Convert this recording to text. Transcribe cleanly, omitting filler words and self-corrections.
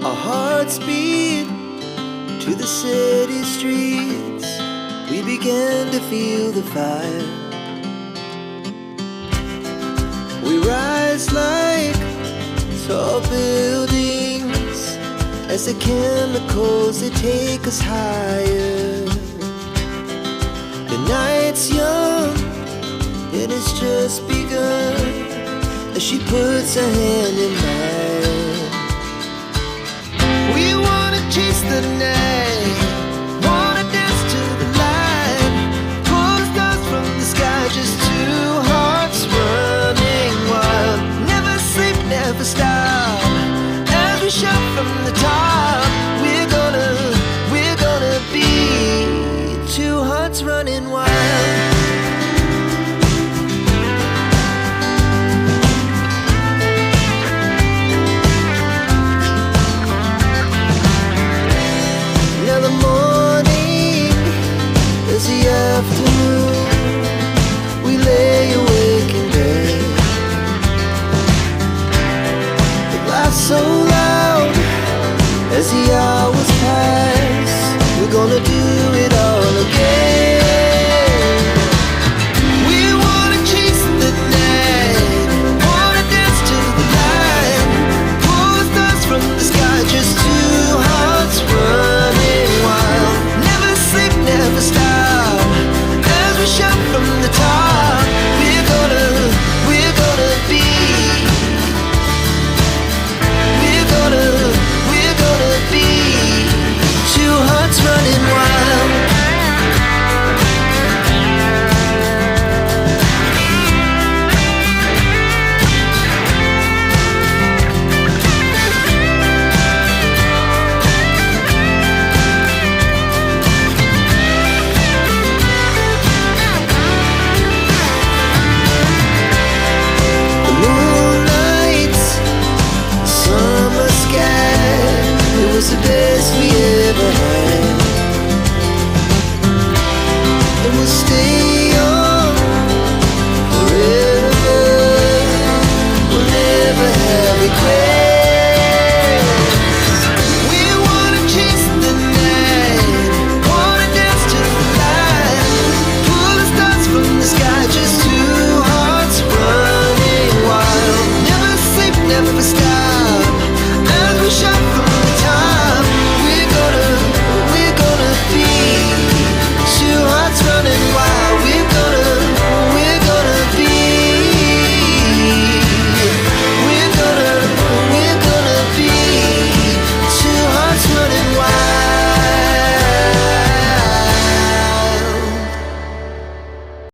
Our hearts beat to the city streets. We began to feel the fire. We rise like tall buildings as the chemicals, they take us higher. The night's young, it has just begun, as she puts her hand in mine. We wanna chase the night, wanna dance to the light, pull the stars from the sky, just two hearts running wild. Never sleep, never stop, as we shout from the top. We're gonna be two hearts running wild. Now the morning is the afternoon. We lay awake in bed. The laughs so loud as the hour